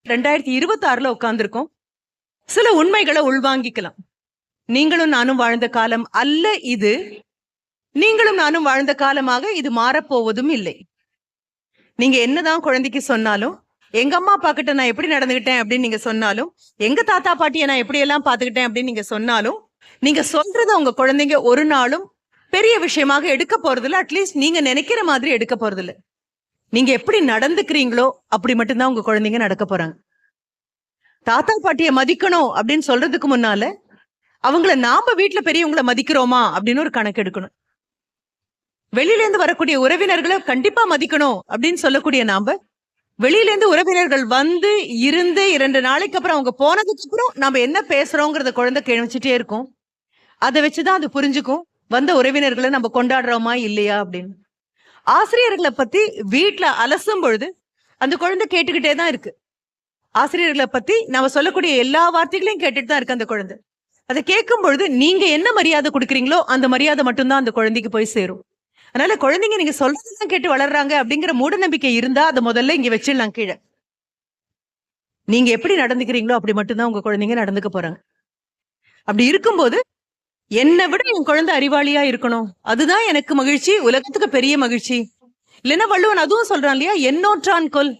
2026 உட்கார்ந்துருக்கோம். சில உண்மைகளை உள்வாங்கிக்கலாம். நீங்களும் நானும் வாழ்ந்த காலம் அல்ல இது. நீங்களும் நானும் வாழ்ந்த காலமாக இது மாறப்போவதும் இல்லை. நீங்க என்னதான் குழந்தைக்கு சொன்னாலும், எங்க அம்மா அப்பா கிட்ட நான் எப்படி நடந்துகிட்டேன் அப்படின்னு நீங்க சொன்னாலும், எங்க தாத்தா பாட்டியை நான் எப்படி எல்லாம் பாத்துக்கிட்டேன் அப்படின்னு நீங்க சொன்னாலும், நீங்க சொல்றத உங்க குழந்தைங்க ஒரு நாளும் பெரிய விஷயமாக எடுக்க போறதில்ல. அட்லீஸ்ட் நீங்க நினைக்கிற மாதிரி எடுக்க போறதில்ல. நீங்க எப்படி நடந்துக்கிறீங்களோ அப்படி மட்டும்தான் உங்க குழந்தைங்க நடக்க போறாங்க. தாத்தா பாட்டிய மதிக்கணும் அப்படின்னு சொல்றதுக்கு முன்னால அவங்கள நாம வீட்டுல பெரியவங்களை மதிக்கிறோமா அப்படின்னு ஒரு கணக்கு எடுக்கணும். வெளியில இருந்து வரக்கூடிய உறவினர்களை கண்டிப்பா மதிக்கணும் அப்படின்னு சொல்லக்கூடிய நாம வெளியில இருந்து உறவினர்கள் வந்து இருந்து 2 நாளைக்கு அப்புறம் அவங்க போனதுக்கு அப்புறம் நாம என்ன பேசுறோங்கிறத குழந்தை கேள்விச்சுட்டே இருக்கும். அதை வச்சுதான் அது புரிஞ்சுக்கும் வந்த உறவினர்களை நம்ம கொண்டாடுறோமா இல்லையா அப்படின்னு. ஆசிரியர்களை பத்தி வீட்டுல அலசும் பொழுது அந்த குழந்தை கேட்டுக்கிட்டே தான் இருக்கு. ஆசிரியர்களை பத்தி நாம சொல்லக்கூடிய எல்லா வார்த்தைகளையும் கேட்டுட்டு தான் இருக்கு அந்த குழந்தை. அதை கேட்கும் பொழுது நீங்க என்ன மரியாதை கொடுக்குறீங்களோ அந்த மரியாதை மட்டும்தான் அந்த குழந்தைக்கு போய் சேரும். அதனால குழந்தைங்க நீங்க சொல்றதுதான் கேட்டு வளர்றாங்க அப்படிங்கிற மூட நம்பிக்கை இருந்தா அதை முதல்ல இங்க வச்சிடலாம் கீழே. நீங்க எப்படி நடந்துக்கிறீங்களோ அப்படி மட்டும்தான் உங்க குழந்தைங்க நடந்துக்க போறாங்க. அப்படி இருக்கும்போது என்னை விட என் குழந்தை அறிவாளியா இருக்கணும், அதுதான் எனக்கு மகிழ்ச்சி, உலகத்துக்கு பெரிய மகிழ்ச்சி. இல்லைன்னா வள்ளுவன் அதுவும் சொல்றான் இல்லையா, எண்ணோற்றான் கொல்.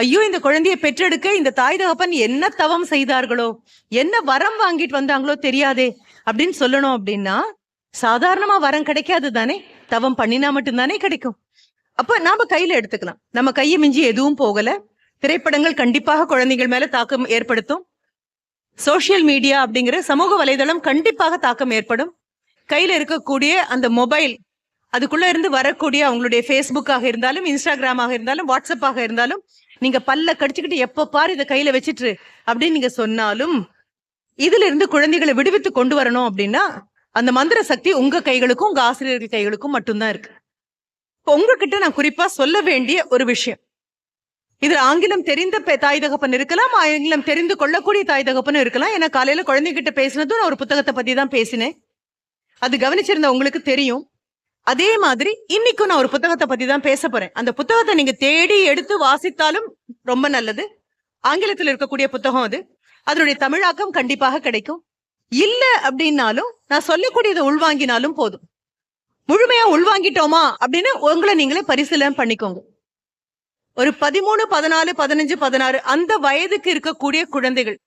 ஐயோ இந்த குழந்தைய பெற்றெடுக்க இந்த தாய் தகப்பன் என்ன தவம் செய்தார்களோ, என்ன வரம் வாங்கிட்டு வந்தாங்களோ தெரியாதே அப்படின்னு சொல்லணும். அப்படின்னா சாதாரணமா வரம் கிடைக்காது தானே, தவம் பண்ணினா மட்டும்தானே கிடைக்கும். அப்ப நாம கையில எடுத்துக்கலாம். நம்ம கையை மிஞ்சி எதுவும் போகல. திரைப்படங்கள் கண்டிப்பாக குழந்தைகள் மேல தாக்கம் ஏற்படுத்தும். சோசியல் மீடியா அப்படிங்கிற சமூக வலைதளம் கண்டிப்பாக தாக்கம் ஏற்படும். கையில இருக்கக்கூடிய அந்த மொபைல், அதுக்குள்ள இருந்து வரக்கூடிய அவங்களுடைய ஃபேஸ்புக்காக இருந்தாலும், இன்ஸ்டாகிராமாக இருந்தாலும், வாட்ஸ்அப்பாக இருந்தாலும், நீங்க பல்ல கடிச்சுக்கிட்டு எப்ப பாரு இதை கையில வச்சிட்டு அப்படின்னு நீங்க சொன்னாலும், இதுல இருந்து குழந்தைகளை விடுவித்து கொண்டு வரணும் அப்படின்னா அந்த மந்திர சக்தி உங்க கைகளுக்கும் உங்க ஆசிரியர்கள் கைகளுக்கும் மட்டும்தான் இருக்கு. உங்ககிட்ட நான் குறிப்பா சொல்ல வேண்டிய ஒரு விஷயம், இதுல ஆங்கிலம் தெரிந்த தாய் தகப்பன் இருக்கலாம், ஆங்கிலம் தெரிந்து கொள்ளக்கூடிய தாய் தகப்பனும் இருக்கலாம். ஏன்னா காலையில குழந்தைகிட்ட பேசினதும் நான் ஒரு புத்தகத்தை பத்தி தான் பேசினேன். அது கவனிச்சிருந்த உங்களுக்கு தெரியும். அதே மாதிரி இன்னைக்கும் நான் ஒரு புத்தகத்தை பத்தி தான் பேச போறேன். அந்த புத்தகத்தை நீங்க தேடி எடுத்து வாசித்தாலும் ரொம்ப நல்லது. ஆங்கிலத்தில் இருக்கக்கூடிய புத்தகம் அது. அதனுடைய தமிழாக்கம் கண்டிப்பாக கிடைக்கும். இல்ல அப்படின்னாலும் நான் சொல்லக்கூடியதை உள்வாங்கினாலும் போதும். முழுமையா உள்வாங்கிட்டோமா அப்படின்னு உங்களை நீங்களே பரிசீலனை பண்ணிக்கோங்க. ஒரு 13, 14, 15, 16 அந்த வயதுக்கு இருக்கக்கூடிய குழந்தைகள்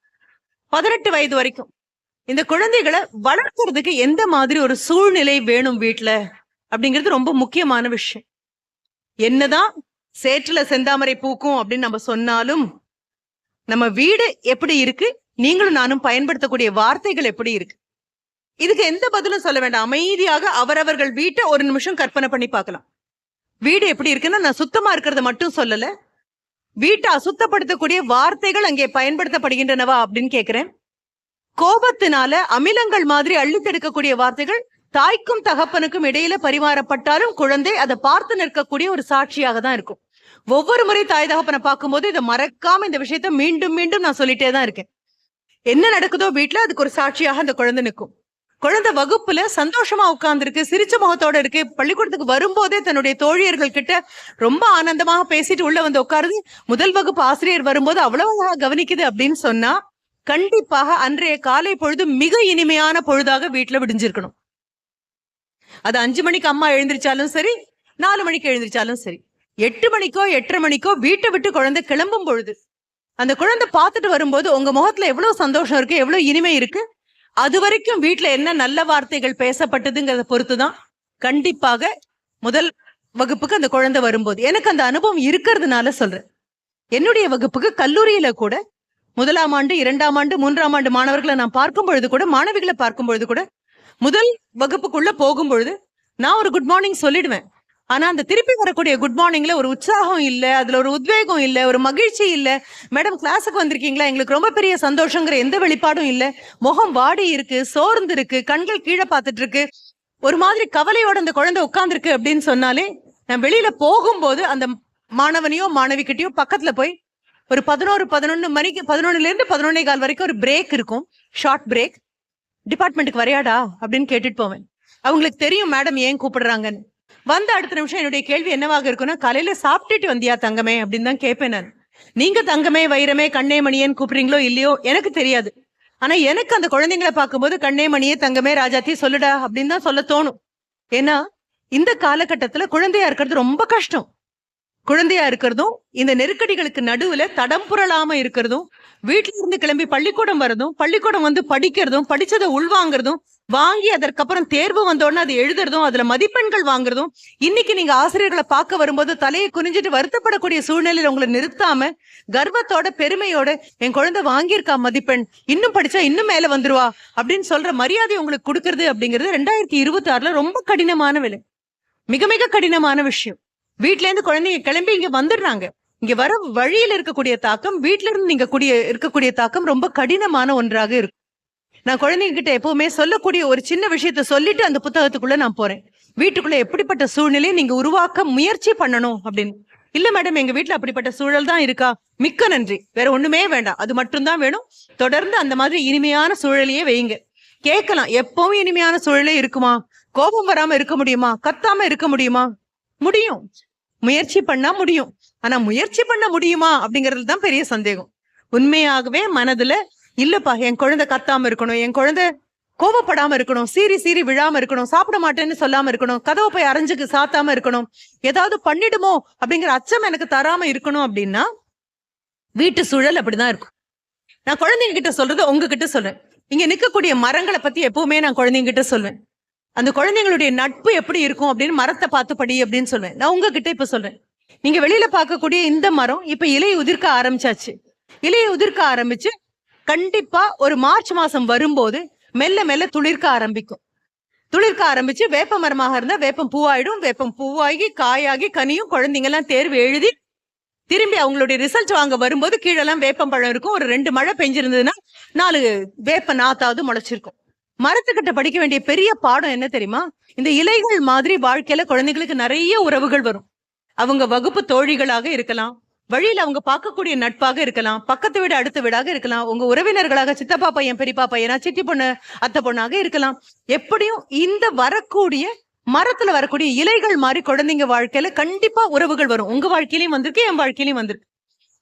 18 வயது வரைக்கும் இந்த குழந்தைகளை வளர்க்கறதுக்கு எந்த மாதிரி ஒரு சூழ்நிலை வேணும் வீட்டுல அப்படிங்கிறது ரொம்ப முக்கியமான விஷயம். என்னதான் சேற்றுல செந்தாமரை பூக்கும் அப்படின்னு நம்ம சொன்னாலும் நம்ம வீடு எப்படி இருக்கு, நீங்களும் நானும் பயன்படுத்தக்கூடிய வார்த்தைகள் எப்படி இருக்கு, இதுக்கு எந்த பதிலும் சொல்ல வேண்டாம். அமைதியாக அவரவர்கள் வீட்டை ஒரு நிமிஷம் கற்பனை பண்ணி பார்க்கலாம். வீடு எப்படி இருக்குன்னா நான் சுத்தமா இருக்கிறத மட்டும் சொல்லல, வீட்டை அசுத்தப்படுத்தக்கூடிய வார்த்தைகள் அங்கே பயன்படுத்தப்படுகின்றனவா அப்படின்னு கேட்கிறேன். கோபத்தினால அமிலங்கள் மாதிரி அள்ளித்தெடுக்கக்கூடிய வார்த்தைகள் தாய்க்கும் தகப்பனுக்கும் இடையில பரிமாறப்பட்டாலும் குழந்தை அதை பார்த்து நிற்கக்கூடிய ஒரு சாட்சியாக தான் இருக்கும். ஒவ்வொரு முறை தாய் தகப்பனை பார்க்கும்போது இதை மறக்காம இந்த விஷயத்த மீண்டும் மீண்டும் நான் சொல்லிட்டே தான் இருக்கேன். என்ன நடக்குதோ வீட்டுல அதுக்கு ஒரு சாட்சியாக அந்த குழந்தை நிற்கும். குழந்தை வகுப்புல சந்தோஷமா உட்கார்ந்துருக்கு, சிரிச்ச முகத்தோட இருக்கு. பள்ளிக்கூடத்துக்கு வரும்போதே தன்னுடைய தோழியர்கள் கிட்ட ரொம்ப ஆனந்தமாக பேசிட்டு உள்ள வந்து உட்காருது. முதல் வகுப்பு ஆசிரியர் வரும்போது அவ்வளவு கவனிக்குது அப்படின்னு சொன்னா கண்டிப்பாக அன்றைய காலை பொழுது மிக இனிமையான பொழுதாக வீட்டுல விடிஞ்சிருக்கணும். அது 5 மணிக்கு அம்மா எழுந்திருச்சாலும் சரி, 4 மணிக்கு எழுந்திருச்சாலும் சரி, 8 மணிக்கோ 8:30 மணிக்கோ வீட்டை விட்டு குழந்தை கிளம்பும் பொழுது அந்த குழந்தை பார்த்துட்டு வரும்போது உங்க முகத்துல எவ்வளவு சந்தோஷம் இருக்கு, எவ்வளவு இனிமை இருக்கு. அது வரைக்கும் வீட்டுல என்ன நல்ல வார்த்தைகள் பேசப்பட்டதுங்கிறத பொறுத்துதான் கண்டிப்பாக முதல் வகுப்புக்கு அந்த குழந்தை வரும்போது, எனக்கு அந்த அனுபவம் இருக்கிறதுனால சொல்றேன். என்னுடைய வகுப்புக்கு கல்லூரியில கூட 1ஆம் ஆண்டு 2ஆம் ஆண்டு 3ஆம் ஆண்டு மாணவர்களை நான் பார்க்கும் பொழுது கூட, மாணவிகளை பார்க்கும் பொழுது கூட, முதல் வகுப்புக்குள்ள போகும்பொழுது நான் ஒரு குட் மார்னிங் சொல்லிடுவேன். ஆனா அந்த திருப்பி வரக்கூடிய குட் மார்னிங்ல ஒரு உற்சாகம் இல்ல, அதுல ஒரு உத்வேகம் இல்ல, ஒரு மகிழ்ச்சி இல்ல. மேடம் கிளாஸுக்கு வந்திருக்கீங்களா, எங்களுக்கு ரொம்ப பெரிய சந்தோஷங்கிற எந்த வெளிப்பாடும் இல்ல. முகம் வாடி இருக்கு, சோர்ந்து இருக்கு, கண்கள் கீழே பார்த்துட்டு இருக்கு, ஒரு மாதிரி கவலையோட அந்த குழந்தை உட்கார்ந்துருக்கு அப்படின்னு சொன்னாலே நான் வெளியில போகும்போது அந்த மாணவனையோ மாணவி கிட்டயோ பக்கத்துல போய் ஒரு 11 மணிக்கு 11ல இருந்து 11:15 வரைக்கும் ஒரு பிரேக் இருக்கும், ஷார்ட் பிரேக். டிபார்ட்மெண்ட்டுக்கு வரையாடா அப்படின்னு கேட்டுட்டு போவேன். அவங்களுக்கு தெரியும் மேடம் ஏன் கூப்பிடுறாங்கன்னு. வந்த அடுத்த நிமிஷம் என்னுடைய கேள்வி என்னவாக இருக்குன்னா, காலையில சாப்பிட்டுட்டு வந்தியா தங்கமே அப்படின்னு தான் கேட்பேன் நான். நீங்க தங்கமே வைரமே கண்ணே மணியேன்னு கூப்பிடுறீங்களோ இல்லையோ எனக்கு தெரியாது. ஆனா எனக்கு அந்த குழந்தைங்களை பார்க்கும்போது கண்ணே மணியே தங்கமே ராஜாத்தி சொல்லுடா அப்படின்னு தான் சொல்ல தோணும். ஏன்னா இந்த காலகட்டத்துல குழந்தையா இருக்கிறது ரொம்ப கஷ்டம். குழந்தையா இருக்கிறதும் இந்த நெருக்கடிகளுக்கு நடுவுல தடம் புரளாம இருக்கிறதும், வீட்டுல இருந்து கிளம்பி பள்ளிக்கூடம் வரதும், பள்ளிக்கூடம் வந்து படிக்கிறதும், படிச்சதை உள்வாங்கிறதும், வாங்கி அதற்கப்புறம் தேர்வு வந்தோடனே அதை எழுதுறதும், அதுல மதிப்பெண்கள் வாங்குறதும், இன்னைக்கு நீங்க ஆசிரியர்களை பார்க்க வரும்போது தலையை குனிஞ்சிட்டு வருத்தப்படக்கூடிய சூழ்நிலையில உங்களை நிறுத்தாம கர்வத்தோட பெருமையோட என் குழந்தை வாங்கியிருக்கா மதிப்பெண், இன்னும் படிச்சா இன்னும் மேல வந்துருவா அப்படின்னு சொல்ற மரியாதை உங்களுக்கு கொடுக்கறது அப்படிங்கிறது 2026ல ரொம்ப கடினமான வேலை. மிக மிக கடினமான விஷயம். வீட்டுல இருந்து குழந்தைங்க கிளம்பி இங்க வந்துடுறாங்க. இங்க வர வழியில இருக்கக்கூடிய தாக்கம், வீட்டுல இருந்து நீங்க இருக்கக்கூடிய தாக்கம் ரொம்ப கடினமான ஒன்றாக இருக்கும். நான் குழந்தைங்க கிட்ட எப்பவுமே சொல்லக்கூடிய ஒரு சின்ன விஷயத்த சொல்லிட்டு அந்த புத்தகத்துக்குள்ள நான் போறேன். வீட்டுக்குள்ள எப்படிப்பட்ட சூழ்நிலையை நீங்க உருவாக்க முயற்சி பண்ணணும் அப்படின்னு. இல்ல மேடம், எங்க வீட்டுல அப்படிப்பட்ட சூழல் தான் இருக்கா, மிக்க நன்றி, வேற ஒண்ணுமே வேண்டாம், அது மட்டும்தான் வேணும், தொடர்ந்து அந்த மாதிரி இனிமையான சூழலையே வைங்க. கேட்கலாம், எப்பவும் இனிமையான சூழலே இருக்குமா? கோபம் வராம இருக்க முடியுமா? கத்தாம இருக்க முடியுமா? முடியும். முயற்சி பண்ணா முடியும். ஆனா முயற்சி பண்ண முடியுமா அப்படிங்கறது தான் பெரிய சந்தேகம். உண்மையாகவே மனதுல இல்லப்பா என் குழந்தை கத்தாம இருக்கணும், என் குழந்தை கோபப்படாம இருக்கணும், சீறி சீறி விழாம இருக்கணும், சாப்பிட மாட்டேன்னு சொல்லாம இருக்கணும், கதவை போய் அரைஞ்சுக்கு சாத்தாம இருக்கணும், ஏதாவது பண்ணிடுமோ அப்படிங்கிற அச்சம் எனக்கு தராம இருக்கணும் அப்படின்னா வீட்டு சூழல் அப்படிதான் இருக்கும். நான் குழந்தைங்க கிட்ட சொல்றது உங்ககிட்ட சொல்றேன். இங்க நிக்கக்கூடிய மரங்களை பத்தி எப்பவுமே நான் குழந்தைங்க கிட்ட சொல்வேன். அந்த குழந்தைங்களுடைய நட்பு எப்படி இருக்கும் அப்படின்னு மரத்தை பார்த்து படி அப்படின்னு சொல்வேன். நான் உங்ககிட்ட இப்ப சொல்றேன், நீங்க வெளியில பார்க்கக்கூடிய இந்த மரம் இப்ப இலையை உதிர்க்க ஆரம்பிச்சாச்சு. இலையை உதிர்க்க ஆரம்பிச்சு கண்டிப்பா ஒரு மார்ச் மாசம் வரும்போது மெல்ல மெல்ல துளிர்க்க ஆரம்பிக்கும். துளிர்க்க ஆரம்பிச்சு வேப்ப மரமாக இருந்தா வேப்பம் பூவாயிடும். வேப்பம் பூவாகி காயாகி கனியும். குழந்தைங்க எல்லாம் தேர்வு எழுதி திரும்பி அவங்களுடைய ரிசல்ட் வாங்க வரும்போது கீழெல்லாம் வேப்பம் பழம் இருக்கும். ஒரு 2 மழை பெஞ்சிருந்ததுன்னா 4 வேப்ப நாத்தாவது முளைச்சிருக்கும். மரத்துக்கிட்ட படிக்க வேண்டிய பெரிய பாடம் என்ன தெரியுமா? இந்த இலைகள் மாதிரி வாழ்க்கையில குழந்தைகளுக்கு நிறைய உறவுகள் வரும். அவங்க வகுப்பு தோழிகளாக இருக்கலாம், வழியில அவங்க பார்க்கக்கூடிய நட்பாக இருக்கலாம், பக்கத்து வீடு அடுத்த வீடாக இருக்கலாம், உங்க உறவினர்களாக சித்தப்பா பையன் பெரியப்பா பையனா சித்தி பொண்ணு அத்தை பொண்ணாக இருக்கலாம். எப்படியும் இந்த வரக்கூடிய மரத்துல வரக்கூடிய இலைகள் மாதிரி குழந்தைங்க வாழ்க்கையில கண்டிப்பா உறவுகள் வரும். உங்க வாழ்க்கையிலயும் வந்திருக்கு, என் வாழ்க்கையிலயும் வந்திருக்கு.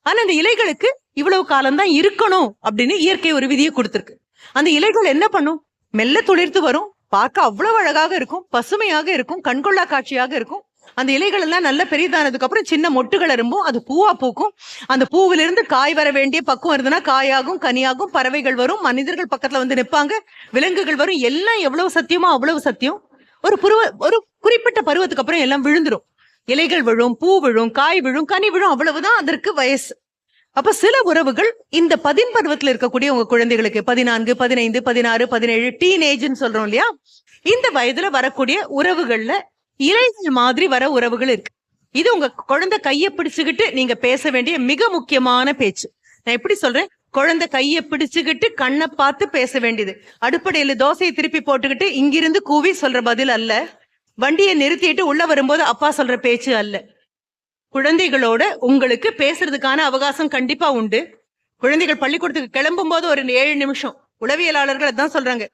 ஆனா இந்த இலைகளுக்கு இவ்வளவு காலம்தான் இருக்கணும் அப்படின்னு இயற்கை ஒரு விதியை கொடுத்திருக்கு. அந்த இலைகள் என்ன பண்ணும்? மெல்ல துளிர்த்து வரும். பார்க்க அவ்வளவு அழகாக இருக்கும், பசுமையாக இருக்கும், கண்கொள்ளா காட்சியாக இருக்கும். அந்த இலைகள் எல்லாம் நல்ல பெரியதானதுக்கு அப்புறம் சின்ன மொட்டுகள் இரும்பும், அது பூவா பூக்கும். அந்த பூவிலிருந்து காய் வர வேண்டிய பக்குவம் இருந்ததுன்னா காயாகும், கனியாகும், பறவைகள் வரும், மனிதர்கள் பக்கத்துல வந்து நிற்பாங்க, விலங்குகள் வரும். எல்லாம் எவ்வளவு சத்தியமோ அவ்வளவு சத்தியம். ஒரு குறிப்பிட்ட பருவத்துக்கு அப்புறம் எல்லாம் விழுந்துரும். இலைகள் விழும், பூ விழும், காய் விழும், கனி விழும், அவ்வளவுதான் அதற்கு வயசு. அப்ப சில உறவுகள் இந்த 10 பருவத்துல இருக்கக்கூடிய உங்க குழந்தைகளுக்கு 14, 15, 16, 17 டீனேஜ்னு சொல்றோம் இல்லையா, இந்த வயதுல வரக்கூடிய உறவுகள்ல இலைகள் மாதிரி வர உறவுகள் இருக்கு. இது உங்க குழந்தை கையை பிடிச்சுக்கிட்டு நீங்க பேச வேண்டிய மிக முக்கியமான பேச்சு. நான் எப்படி சொல்றேன்? குழந்தை கையை பிடிச்சுக்கிட்டு கண்ணை பார்த்து பேச வேண்டியது. அடுப்படையில தோசையை திருப்பி போட்டுக்கிட்டு இங்கிருந்து கூவி சொல்ற பதில் அல்ல. வண்டியை நிறுத்திட்டு உள்ள வரும்போது அப்பா சொல்ற பேச்சு அல்ல. குழந்தைகளோட உங்களுக்கு பேசுறதுக்கான அவகாசம் கண்டிப்பா உண்டு. குழந்தைகள் பள்ளிக்கூடத்துக்கு கிளம்பும் போது ஒரு 7 நிமிஷம், உளவியலாளர்கள் அதான் சொல்றாங்க,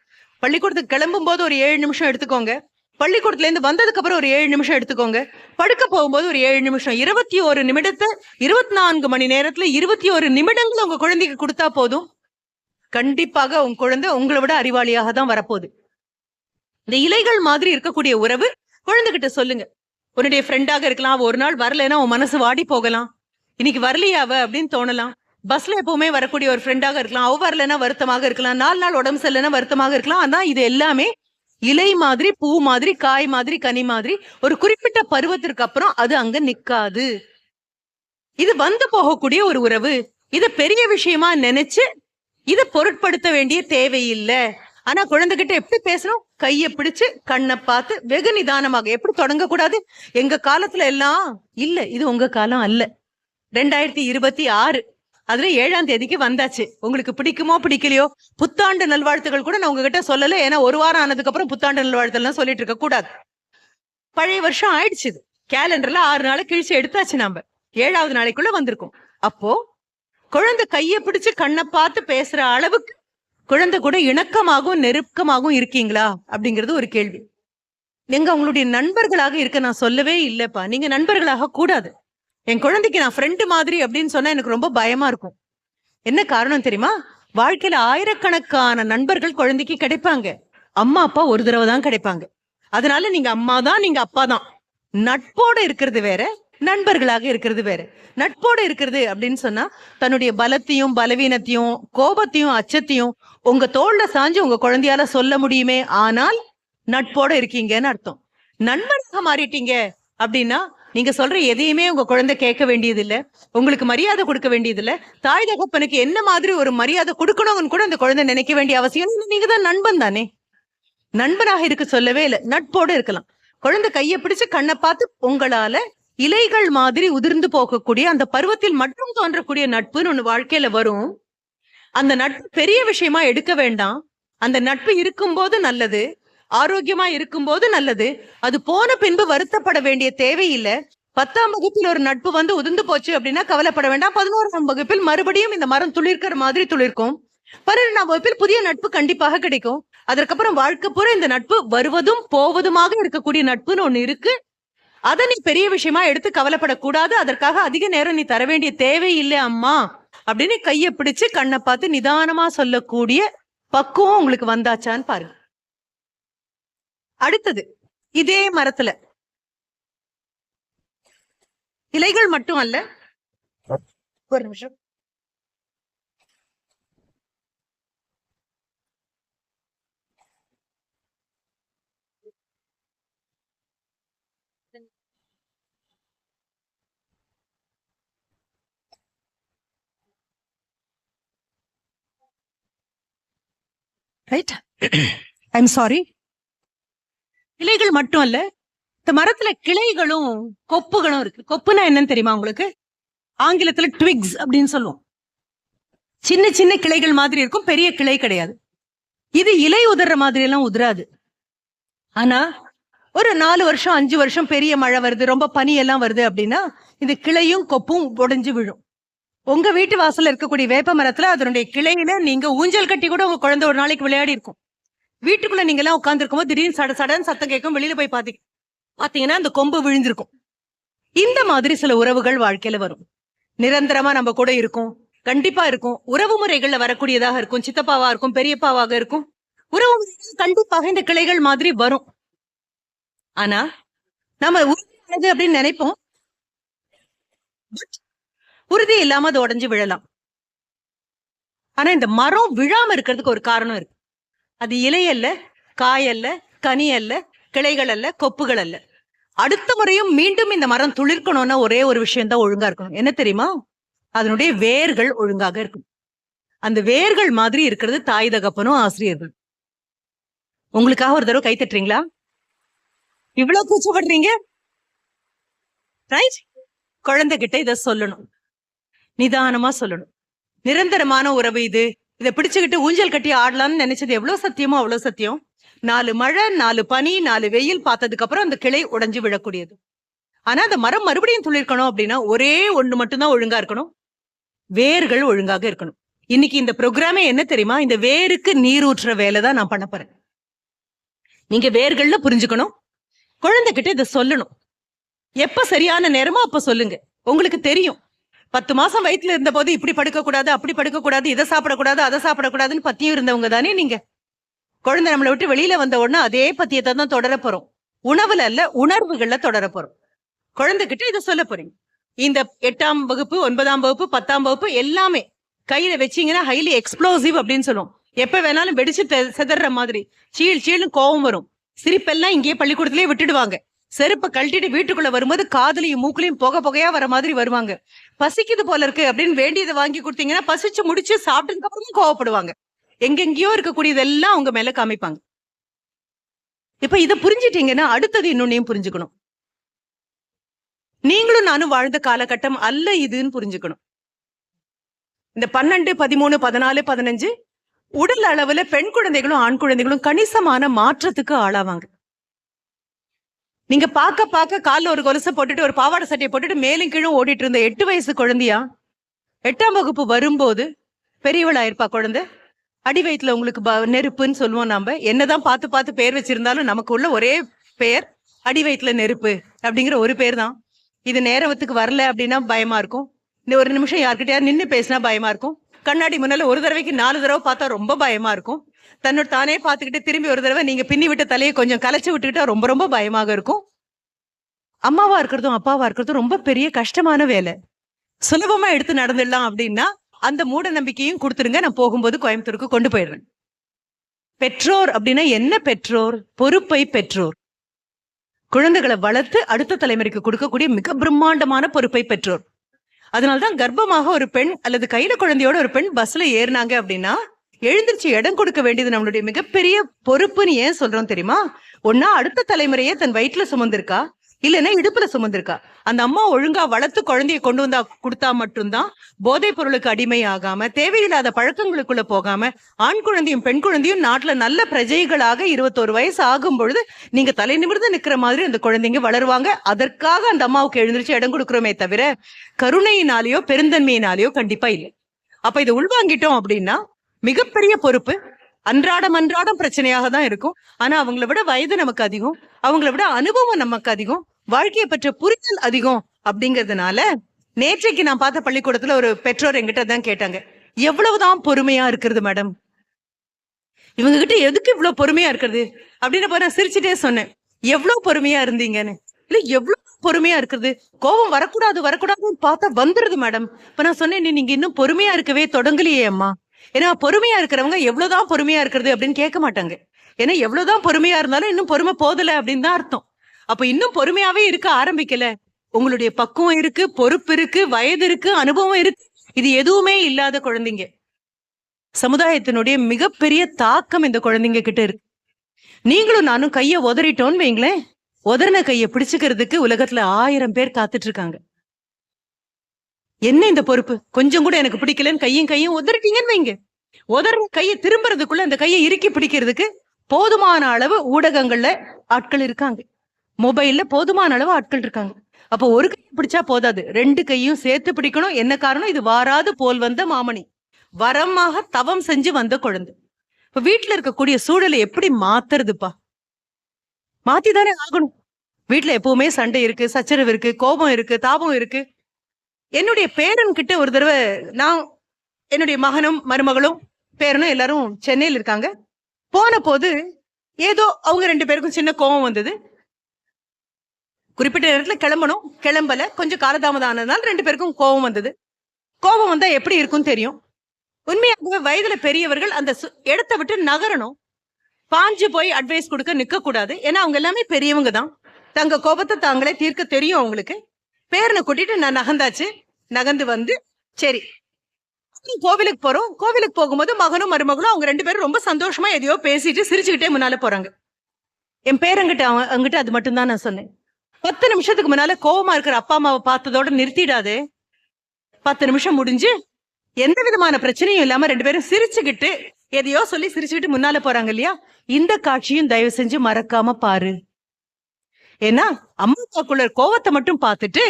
பள்ளிக்கூடத்துக்கு கிளம்பும் போது ஒரு 7 நிமிஷம் எடுத்துக்கோங்க, பள்ளிக்கூடத்துல இருந்து வந்ததுக்கு அப்புறம் ஒரு 7 நிமிஷம் எடுத்துக்கோங்க, படுக்க போகும்போது ஒரு 7 நிமிஷம், 21 நிமிடத்தை 24 மணி நேரத்துல 21 நிமிடங்கள் உங்க குழந்தைக்கு கொடுத்தா போதும். கண்டிப்பாக உங்க குழந்தை உங்களை விட அறிவாளியாக தான் வரப்போகுது. இந்த இலைகள் மாதிரி இருக்கக்கூடிய உறவு குழந்தைகிட்ட சொல்லுங்க. உன்னுடைய ஃப்ரெண்டாக இருக்கலாம், ஒரு நாள் வரலைன்னா உன் மனசு வாடி போகலாம், இன்னைக்கு வரலையாவ அப்படின்னு தோணலாம். பஸ்ல எப்பவுமே வரக்கூடிய ஒரு ஃப்ரெண்டாக இருக்கலாம், அவ வரலைன்னா வருத்தமாக இருக்கலாம், 4 நாள் உடம்பு சரியில்லைன்னா வருத்தமாக இருக்கலாம். ஆனா இது எல்லாமே இலை மாதிரி, பூ மாதிரி, காய் மாதிரி, கனி மாதிரி ஒரு குறிப்பிட்ட பருவத்திற்கு அப்புறம் அது அங்க நிக்காது. இது வந்து போகக்கூடிய ஒரு உறவு. இத பெரிய விஷயமா நினைச்சு இத பொருட்படுத்த வேண்டிய தேவையில்லை. ஆனா குழந்தைகிட்ட எப்படி பேசணும்? கையை பிடிச்சு கண்ணை பார்த்து வெகு நிதானமாக. எப்படி தொடங்க கூடாது? எங்க காலத்துல எல்லாம் இல்ல, இது உங்க காலம் அல்ல. 2026 அதுல 7ஆம் தேதிக்கு வந்தாச்சு. உங்களுக்கு பிடிக்குமோ பிடிக்கலையோ, புத்தாண்டு நல்வாழ்த்துகள் கூட நான் உங்ககிட்ட சொல்லல. ஏன்னா ஒரு வாரம் ஆனதுக்கு அப்புறம் புத்தாண்டு நல்வாழ்த்துலாம் சொல்லிட்டு இருக்க கூடாது. பழைய வருஷம் ஆயிடுச்சு. கேலண்டர்ல 6 நாளை கிழிச்சு எடுத்தாச்சு. நாம 7ஆவது நாளைக்குள்ள வந்திருக்கோம். அப்போ குழந்தை கையை பிடிச்சு கண்ணை பார்த்து பேசுற அளவுக்கு குழந்தை கூட இணக்கமாகவும் நெருக்கமாகவும் இருக்கீங்களா அப்படிங்கிறது ஒரு கேள்வி. நீங்க அவங்களுடைய நண்பர்களாக இருக்க நான் சொல்லவே இல்லப்பா. நீங்க நண்பர்களாக கூடாது. என் குழந்தைக்கு நான் ஃப்ரெண்டு மாதிரி அப்படின்னு சொன்னா எனக்கு ரொம்ப பயமா இருக்கும். என்ன காரணம் தெரியுமா? வாழ்க்கையில ஆயிரக்கணக்கான நண்பர்கள் குழந்தைக்கு கிடைப்பாங்க. அம்மா அப்பா ஒரு தடவை தான் கிடைப்பாங்க. அதனால நீங்க அம்மா தான், நீங்க அப்பா தான். நட்போட இருக்கிறது வேற, நண்பர்களாக இருக்கிறது வேற. நட்போட இருக்கிறது அப்படின்னு சொன்னா தன்னுடைய பலத்தையும் பலவீனத்தையும் கோபத்தையும் அச்சத்தையும் உங்க தோல்ல சாஞ்சு உங்க குழந்தையால சொல்ல முடியுமே, ஆனால் நட்போட இருக்கீங்கன்னு அர்த்தம். நண்பனாக மாறிட்டீங்க அப்படின்னா நீங்க சொல்ற எதையுமே உங்க குழந்தை கேட்க வேண்டியது இல்ல, உங்களுக்கு மரியாதை கொடுக்க வேண்டியது இல்ல. தாய் தகப்பனுக்கு என்ன மாதிரி ஒரு மரியாதை கொடுக்கணும்னு கூட அந்த குழந்தை நினைக்க வேண்டிய அவசியம். நீங்க தான் நண்பன் தானே. நண்பனாக இருக்க சொல்லவே இல்லை, நட்போட இருக்கலாம். குழந்தை கையை பிடிச்சு கண்ணை பார்த்து உங்களால இலைகள் மாதிரி உதிர்ந்து போகக்கூடிய அந்த பருவத்தில் மட்டும் தோன்றக்கூடிய நட்புன்னு ஒண்ணு வாழ்க்கையில வரும். அந்த நட்பு பெரிய விஷயமா எடுக்க வேண்டாம். அந்த நட்பு இருக்கும்போது நல்லது, ஆரோக்கியமா இருக்கும்போது நல்லது. அது போன பின்பு வருத்தப்பட வேண்டிய தேவையில்லை. 10ஆம் வகுப்பில் ஒரு நட்பு வந்து உதிர்ந்து போச்சு அப்படின்னா கவலைப்பட வேண்டாம். 11ஆம் வகுப்பில் மறுபடியும் இந்த மரம் துளிர்க்கிற மாதிரி துளிர்க்கும். 12ஆம் வகுப்பில் புதிய நட்பு கண்டிப்பாக கிடைக்கும். அதற்கப்புறம் வாழ்க்கை பூரா இந்த நட்பு வருவதும் போவதுமாக இருக்கக்கூடிய நட்புன்னு ஒண்ணு இருக்கு. அதை நீ பெரிய விஷயமா எடுத்து கவலைப்படக்கூடாது. அதற்காக அதிக நேரம் நீ தர வேண்டிய தேவையில்லை அம்மா அப்படின்னு கையை பிடிச்சு கண்ணை பார்த்து நிதானமா சொல்லக்கூடிய பக்குவம் உங்களுக்கு வந்தாச்சான்னு பாருங்க. அடுத்தது, இதே மரத்துல இலைகள் மட்டும் அல்ல, ஒரு நிமிஷம், ரைட், ஐம் சாரி. இலைகள் மட்டும் அல்ல, இந்த மரத்துல கிளைகளும் கொப்புகளும் இருக்கு. கொப்புனா என்னன்னு தெரியுமா உங்களுக்கு? ஆங்கிலத்துல ட்விக்ஸ் அப்படின்னு சொல்லுவோம். சின்ன சின்ன கிளைகள் மாதிரி இருக்கும், பெரிய கிளை கிடையாது. இது இலை உதற மாதிரி எல்லாம் உதிராது. ஆனா ஒரு 4 வருஷம் 5 வருஷம் பெரிய மழை வருது, ரொம்ப பனி எல்லாம் வருது அப்படின்னா இது கிளையும் கொப்பும் உடைஞ்சு விழும். உங்க வீட்டு வாசல்ல இருக்கக்கூடிய வேப்ப மரத்துல அதனுடைய கிளையில நீங்க ஊஞ்சல் கட்டி கூட உங்க குழந்தை ஒரு நாளைக்கு விளையாடி இருக்கும். வீட்டுக்குள்ள நீங்க எல்லாம் உட்கார்ந்து இருக்கும்போது திடீர்னு சட சடன்னு சத்தம் கேட்கும், வெளியில போய் பாத்தீங்கன்னா அந்த கொம்பு விழுந்திருக்கும். இந்த மாதிரி சில உறவுகள் வாழ்க்கையில வரும். நிரந்தரமா நம்ம கூட இருக்கும், கண்டிப்பா இருக்கும். உறவு முறைகள்ல வரக்கூடியதாக இருக்கும். சித்தப்பாவா இருக்கும், பெரியப்பாவாக இருக்கும். உறவு முறைகள் கண்டிப்பாக இந்த கிளைகள் மாதிரி வரும். ஆனா நம்ம உறுதியானது அப்படின்னு நினைப்போம், உறுதி இல்லாம அது உடைஞ்சு விழலாம். ஆனா இந்த மரம் விழாம இருக்கிறதுக்கு ஒரு காரணம் இருக்கு. அது இலை அல்ல, காய் அல்ல, கனி அல்ல, கிளைகள் அல்ல, கொப்புகள் அல்ல. அடுத்த முறையும் மீண்டும் இந்த மரம் துளிர்க்கணும்னா ஒரே ஒரு விஷயம் தான் ஒழுங்கா இருக்கணும். என்ன தெரியுமா? அதனுடைய வேர்கள் ஒழுங்காக இருக்கும். அந்த வேர்கள் மாதிரி இருக்கிறது தாய் தகப்பனும் ஆசிரியர்கள். உங்களுக்காக ஒரு தடவை கை தட்டுறீங்களா? இவ்வளவு கூச்சப்படுறீங்க, ரைட்? குழந்தைகிட்ட இதை சொல்லணும், நிதானமா சொல்லணும். நிரந்தரமான உறவு இது, இதை பிடிச்சுக்கிட்டு ஊஞ்சல் கட்டி ஆடலாம்னு நினைச்சது எவ்வளவு சத்தியமோ அவ்வளவு சத்தியம். 4 மழை 4 பனி 4 வெயில் பார்த்ததுக்கு அப்புறம் அந்த கிளை உடைஞ்சு விழக்கூடியது. ஆனா அந்த மரம் மறுபடியும் துளிர்க்கணும் அப்படின்னா ஒரே ஒண்ணு மட்டும்தான் ஒழுங்கா இருக்கணும், வேர்கள் ஒழுங்காக இருக்கணும். இன்னைக்கு இந்த ப்ரோக்ராமே என்ன தெரியுமா? இந்த வேருக்கு நீர் ஊற்றுற வேலை தான் நான் பண்ண போறேன். நீங்க வேர்கள்ல புரிஞ்சுக்கணும், குழந்தைகிட்ட இதை சொல்லணும். எப்ப சரியான நேரமோ அப்ப சொல்லுங்க. உங்களுக்கு தெரியும், 10 மாசம் வயிற்றுல இருந்த போது இப்படி படுக்க கூடாது, அப்படி படுக்க கூடாது, இதை சாப்பிடக்கூடாது, அதை சாப்பிடக்கூடாதுன்னு பத்தியும் இருந்தவங்க தானே நீங்க. குழந்தை நம்மளை விட்டு வெளியில வந்த உடனே அதே பத்தியத்தை தான் தொடர போறோம். உணவுல அல்ல, உணர்வுகள்ல தொடர போறோம். குழந்தைகிட்ட இதை சொல்ல போறீங்க. இந்த 8ஆம் வகுப்பு 9ஆம் வகுப்பு 10ஆம் வகுப்பு எல்லாமே கையில வச்சீங்கன்னா ஹைலி எக்ஸ்ப்ளோசிவ் அப்படின்னு சொல்லுவோம். எப்ப வேணாலும் வெடிச்சு செதற மாதிரி சீல் சீல்னு கோவம் வரும். சிரிப்பெல்லாம் இங்கேயே பள்ளிக்கூடத்திலேயே விட்டுடுவாங்க. செருப்பை கழட்டிட்டு வீட்டுக்குள்ள வரும்போது காதுலையும் மூக்குலையும் புகையா வர மாதிரி வருவாங்க. பசிக்குது போல இருக்கு அப்படின்னு வேண்டியதை வாங்கி கொடுத்தீங்கன்னா பசிச்சு முடிச்சு சாப்பிட்டதுக்கு அப்புறமும் கோவப்படுவாங்க. எங்கெங்கயோ இருக்கக்கூடியதெல்லாம் அவங்க மேல காமிப்பாங்க. இப்ப இதை புரிஞ்சிட்டீங்கன்னா அடுத்தது இன்னொன்னையும் புரிஞ்சுக்கணும். நீங்களும் நானும் வாழ்ந்த காலகட்டம் அல்ல இதுன்னு புரிஞ்சுக்கணும். இந்த 12, 13, 14, 15 உடல் அளவுல பெண் குழந்தைகளும் ஆண் குழந்தைகளும் கணிசமான மாற்றத்துக்கு ஆளாவாங்க. நீங்க பார்க்க காலில் ஒரு கொலுசை போட்டுட்டு ஒரு பாவாடை சட்டையை போட்டுட்டு மேலும் கீழும் ஓடிட்டு இருந்த 8 வயசு குழந்தையா 8ஆம் வகுப்பு வரும்போது பெரியவளாயிருப்பா குழந்தை. அடி வயிற்றுல உங்களுக்கு நெருப்புன்னு சொல்லுவோம். நாம என்னதான் பார்த்து பேர் வச்சிருந்தாலும் நமக்கு உள்ள ஒரே பெயர் அடி வயிற்றுல நெருப்பு அப்படிங்கிற ஒரு பேர் தான். இது நேரத்துக்கு வரல அப்படின்னா பயமா இருக்கும். இந்த ஒரு நிமிஷம் யார்கிட்டயாவது நின்னு பேசினா பயமா இருக்கும். கண்ணாடி முன்னால ஒரு தடவைக்கு 4 தடவை பார்த்தா ரொம்ப பயமா இருக்கும். தன்னோட தானே பார்த்துக்கிட்டு திரும்பி ஒரு தடவை நீங்க பின்னி விட்ட தலையை கொஞ்சம் கலைச்சு விட்டுக்கிட்டா ரொம்ப ரொம்ப பயமாக இருக்கும். அம்மாவா இருக்கிறதும் அப்பாவா இருக்கிறதும் ரொம்ப பெரிய கஷ்டமான வேலை. சுலபமா எடுத்து நடந்துடலாம் அப்படின்னா அந்த மூட நம்பிக்கையும் கொடுத்துருங்க. நான் போகும்போது கோயம்புத்தூருக்கு கொண்டு போயிடுறேன். பெற்றோர் அப்படின்னா என்ன? பெற்றோர் பொறுப்பை பெற்றோர். குழந்தைகளை வளர்த்து அடுத்த தலைமுறைக்கு கொடுக்கக்கூடிய மிக பிரம்மாண்டமான பொறுப்பை பெற்றோர். அதனால்தான் கர்ப்பமாக ஒரு பெண் அல்லது கையில குழந்தையோட ஒரு பெண் பஸ்ல ஏறினாங்க அப்படின்னா எழுந்திருச்சு இடம் கொடுக்க வேண்டியது நம்மளுடைய மிகப்பெரிய பொறுப்புன்னு ஏன் சொல்றோம் தெரியுமா? ஒன்னா அடுத்த தலைமுறையே தன் வயிற்றுல சுமந்திருக்கா, இல்லைன்னா இடுப்புல சுமந்திருக்கா. அந்த அம்மா ஒழுங்கா வளர்த்து குழந்தைய கொண்டு வந்தா கொடுத்தா மட்டும்தான் போதைப் பொருளுக்கு அடிமை ஆகாம தேவையில்லாத பழக்கங்களுக்குள்ள போகாம ஆண் குழந்தையும் பெண் குழந்தையும் நாட்டுல நல்ல பிரஜைகளாக 21 வயசு ஆகும் பொழுது நீங்க தலை நிமிர்ந்து நிக்கிற மாதிரி அந்த குழந்தைங்க வளருவாங்க. அதற்காக அந்த அம்மாவுக்கு எழுந்திருச்சு இடம் கொடுக்கிறோமே தவிர கருணையினாலேயோ பெருந்தன்மையினாலேயோ கண்டிப்பா இல்லை. அப்ப இதை உள்வாங்கிட்டோம் அப்படின்னா மிகப்பெரிய பொறுப்பு. அன்றாடம் பிரச்சனையாக தான் இருக்கும். ஆனா அவங்கள விட வயது நமக்கு அதிகம், அவங்கள விட அனுபவம் நமக்கு அதிகம், வாழ்க்கையை பற்ற புரிதல் அதிகம். அப்படிங்கறதுனால நேற்றைக்கு நான் பார்த்த பள்ளிக்கூடத்துல ஒரு பெற்றோர் என்கிட்ட தான் கேட்டாங்க, எவ்வளவுதான் பொறுமையா இருக்கிறது மேடம், இவங்க கிட்ட எதுக்கு இவ்வளவு பொறுமையா இருக்கிறது அப்படின்னு நான் சிரிச்சுட்டே சொன்னேன். எவ்வளவு பொறுமையா இருந்தீங்கன்னு. இல்ல எவ்வளவு பொறுமையா இருக்கிறது, கோபம் வரக்கூடாதுன்னு பார்த்தா வந்துருது மேடம். இப்ப நான் சொன்னேன், நீங்க இன்னும் பொறுமையா இருக்கவே தொடங்கலையே அம்மா. ஏன்னா பொறுமையா இருக்கிறவங்க எவ்வளவுதான் பொறுமையா இருக்கிறது அப்படின்னு கேட்க மாட்டாங்க. ஏன்னா எவ்வளவுதான் பொறுமையா இருந்தாலும் இன்னும் பொறுமை போதல அப்படின்னு தான் அர்த்தம். அப்ப இன்னும் பொறுமையாவே இருக்க ஆரம்பிக்கல. உங்களுடைய பக்குவம் இருக்கு, பொறுப்பு இருக்கு, வயது இருக்கு, அனுபவம் இருக்கு. இது எதுவுமே இல்லாத குழந்தைங்க. சமுதாயத்தினுடைய மிகப்பெரிய தாக்கம் இந்த குழந்தைங்க கிட்ட இருக்கு. நீங்களும் நானும் கைய உதறிட்டோன்னு வைங்களேன், உதறின கைய பிடிச்சுக்கிறதுக்கு உலகத்துல 1000 பேர் காத்துட்டு இருக்காங்க. என்ன இந்த பொறுப்பு? கொஞ்சம் கூட எனக்கு பிடிக்கலன்னு கையும் உதறிட்டீங்கன்னு வைங்க, உதற கையை திரும்புறதுக்குள்ள அந்த கையை இறுக்கி பிடிக்கிறதுக்கு போதுமான அளவு ஊடகங்கள்ல ஆட்கள் இருக்காங்க, மொபைல்ல போதுமான அளவு ஆட்கள் இருக்காங்க. அப்ப ஒரு கையை பிடிச்சா போதாது, 2 கையும் சேர்த்து பிடிக்கணும். என்ன காரணம்? இது வாராது போல் வந்த மாமணி, வரமாக தவம் செஞ்சு வந்த குழந்தை. இப்ப வீட்டுல இருக்கக்கூடிய சூழலை எப்படி மாத்துறதுப்பா? மாத்திதானே ஆகணும். வீட்டுல எப்பவுமே சண்டை இருக்கு, சச்சரவு இருக்கு, கோபம் இருக்கு, தாபம் இருக்கு. என்னுடைய பேரன் கிட்ட ஒரு தடவை நான், என்னுடைய மகனும் மருமகளும் பேரனும் எல்லாரும் சென்னையில் இருக்காங்க. போன போது ஏதோ அவங்க 2 பேருக்கும் சின்ன கோபம் வந்தது. குறிப்பிட்ட நேரத்துல கிளம்பணும், கிளம்பல, கொஞ்சம் காலதாமதம் ஆனதுனால 2 பேருக்கும் கோபம் வந்தது. கோபம் வந்தா எப்படி இருக்கும் தெரியும். உண்மையாகவே வயதுல பெரியவர்கள் அந்த இடத்தை விட்டு நகரணும். பாஞ்சு போய் அட்வைஸ் கொடுக்க நிக்க கூடாது. ஏன்னா அவங்க எல்லாமே பெரியவங்க தான், தங்க கோபத்தை தாங்களே தீர்க்க தெரியும் அவங்களுக்கு. பேரனை கூட்டிட்டு நான் நகர்ந்து வந்து சரி கோவிலுக்கு போறோம். கோவிலுக்கு போகும்போது மகனும் மருமகளும் அவங்க 2 பேரும் ரொம்ப சந்தோஷமா எதையோ பேசிட்டு சிரிச்சுக்கிட்டே முன்னால போறாங்க. என் பேரங்கிட்ட அவங்கிட்ட அது மட்டும் தான் நான் சொன்னேன், 10 நிமிஷத்துக்கு முன்னால கோவமா இருக்கிற அப்பா அம்மாவை பார்த்ததோட நிறுத்திடாதே. 10 நிமிஷம் முடிஞ்சு எந்த விதமான பிரச்சனையும் இல்லாம 2 பேரும் சிரிச்சுக்கிட்டு எதையோ சொல்லி சிரிச்சுக்கிட்டு முன்னால போறாங்க இல்லையா, இந்த காட்சியும் தயவு செஞ்சு மறக்காம பாரு. ஏன்னா அம்மா அப்பாக்குள்ள கோவத்தை மட்டும் பார்த்துட்டு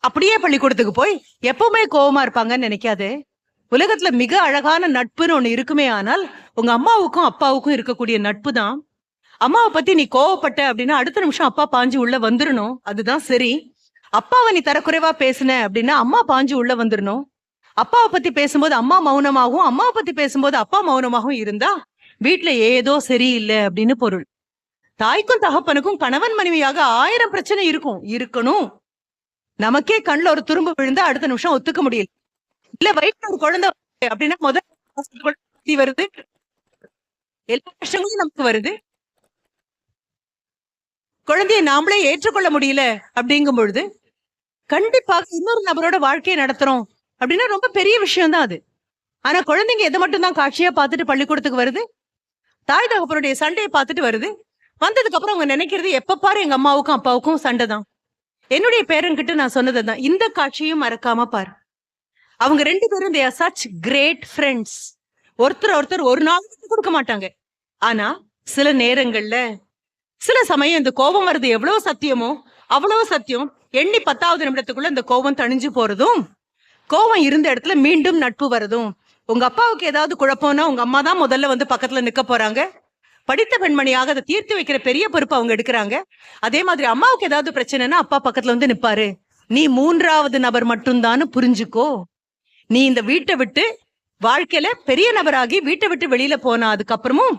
அப்படியே பள்ளிக்கூடத்துக்கு போய் எப்பவுமே கோவமா இருப்பாங்கன்னு நினைக்காதே. உலகத்துல மிக அழகான நட்புன்னு ஒண்ணு இருக்குமே, ஆனால் உங்க அம்மாவுக்கும் அப்பாவுக்கும் இருக்கக்கூடிய நட்பு தான். அம்மாவை பத்தி நீ கோவப்பட்ட அப்படின்னா அடுத்த நிமிஷம் அப்பா பாஞ்சு உள்ள வந்துடணும், அதுதான் சரி. அப்பாவை நீ தரக்குறைவா பேசுன அப்படின்னா அம்மா பாஞ்சு உள்ள வந்துடணும். அப்பாவை பத்தி பேசும்போது அம்மா மௌனமாகவும் அம்மாவை பத்தி பேசும்போது அப்பா மௌனமாகவும் இருந்தா வீட்டுல ஏதோ சரியில்லை அப்படின்னு பொருள். தாய்க்கும் தகப்பனுக்கும் கணவன் மனைவியாக 1000 பிரச்சனை இருக்கணும். நமக்கே கண்ணுல ஒரு துரும்பு விழுந்தா அடுத்த நிமிஷம் ஒத்துக்க முடியல. இல்ல வயிற்றுல ஒரு குழந்தை அப்படின்னா முதல் வருது, எல்லா கஷ்டங்களும் நமக்கு வருது. குழந்தையை நாமளே ஏற்றுக்கொள்ள முடியல அப்படிங்கும் பொழுது கண்டிப்பாக இன்னொரு நபரோட வாழ்க்கையை நடத்துறோம் அப்படின்னா ரொம்ப பெரிய விஷயம் தான் அது. ஆனா குழந்தைங்க எதை மட்டும் தான் காட்சியா பார்த்துட்டு பள்ளிக்கூடத்துக்கு வருது, தாய் தகப்பனுடைய சண்டையை பார்த்துட்டு வருது. வந்ததுக்கு அப்புறம் அவங்க நினைக்கிறது எப்ப பாரு எங்க அம்மாவுக்கும் அப்பாவுக்கும் சண்டை தான். என்னுடைய பேரன்கிட்ட நான் சொன்னதுதான், இந்த காட்சியும் மறக்காம பாரு. அவங்க 2 பேரும் they are such great friends. ஒருத்தர் ஒரு நாள் கொடுக்க மாட்டாங்க. ஆனா சில நேரங்கள்ல சில சமயம் இந்த கோபம் வருது எவ்வளவு சத்தியமோ அவ்வளவு சத்தியம். எண்ணி 10வது நிமிடத்துக்குள்ள இந்த கோபம் தணிஞ்சு போறதும், கோபம் இருந்த இடத்துல மீண்டும் நட்பு வரதும். உங்க அப்பாவுக்கு ஏதாவது குழப்பம்னா உங்க அம்மா தான் முதல்ல வந்து பக்கத்துல நிக்க போறாங்க. படித்த பெண்மணியாக அதை தீர்த்து வைக்கிற பெரிய பொறுப்பு அவங்க எடுக்கிறாங்க. அதே மாதிரி அம்மாவுக்கு ஏதாவது பிரச்சனைனா அப்பா பக்கத்துல வந்து நிப்பாரு. நீ 3வது நபர் மட்டும்தான் புரிஞ்சுக்கோ. நீ இந்த வீட்டை விட்டு வாழ்க்கையில பெரிய நபராகி வீட்டை விட்டு வெளியில போனா அதுக்கப்புறமும்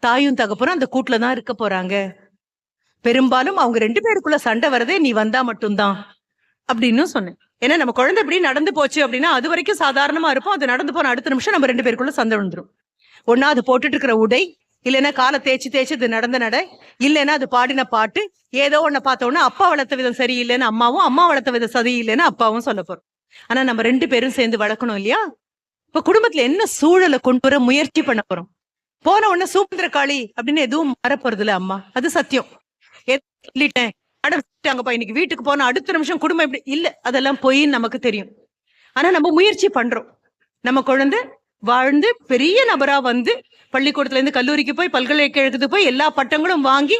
தாயும் தகப்பனும் அந்த கூட்டுல தான் இருக்க போறாங்க. பெரும்பாலும் அவங்க 2 பேருக்குள்ள சண்டை வரதே நீ வந்தா மட்டும்தான் அப்படின்னு சொன்னேன். ஏன்னா நம்ம குழந்தை இப்படி நடந்து போச்சு அப்படின்னா அது வரைக்கும் சாதாரணமா இருப்போம். அது நடந்து போன அடுத்த நிமிஷம் நம்ம 2 பேருக்குள்ள சண்டை வந்துடும். ஒன்னா அது போட்டுட்டு இருக்கிற உடை, இல்லைன்னா காலை தேய்ச்சி இது நடந்த நடை, இல்லைன்னா அது பாடின பாட்டு, ஏதோ ஒன்ன பார்த்தோன்னா அப்பா வளர்த்த விதம் சரியில்லைன்னு அம்மாவும், அம்மா வளர்த்த விதம் சரியில்லைன்னு அப்பாவும் சொல்ல போறோம். ஆனா நம்ம 2 பேரும் சேர்ந்து வளர்க்கணும் இல்லையா? இப்ப குடும்பத்துல என்ன சூழலை கொண்டு வர முயற்சி பண்ண போறோம்? போன உடனே சூப்பந்திரக்காளி அப்படின்னு எதுவும் மாறப்போறது இல்ல அம்மா, அது சத்தியம். சொல்லிட்டேன் அடப்பாங்கப்பா இன்னைக்கு வீட்டுக்கு போன அடுத்த நிமிஷம் குடும்பம் எப்படி இல்ல, அதெல்லாம் பொய்ன்னு நமக்கு தெரியும். ஆனா நம்ம முயற்சி பண்றோம். நம்ம குழந்தை வாழ்ந்து பெரிய நபரா வந்து பள்ளிக்கூடத்துல இருந்து கல்லூரிக்கு போய் பல்கலைக்கழகத்துக்கு போய் எல்லா பட்டங்களும் வாங்கி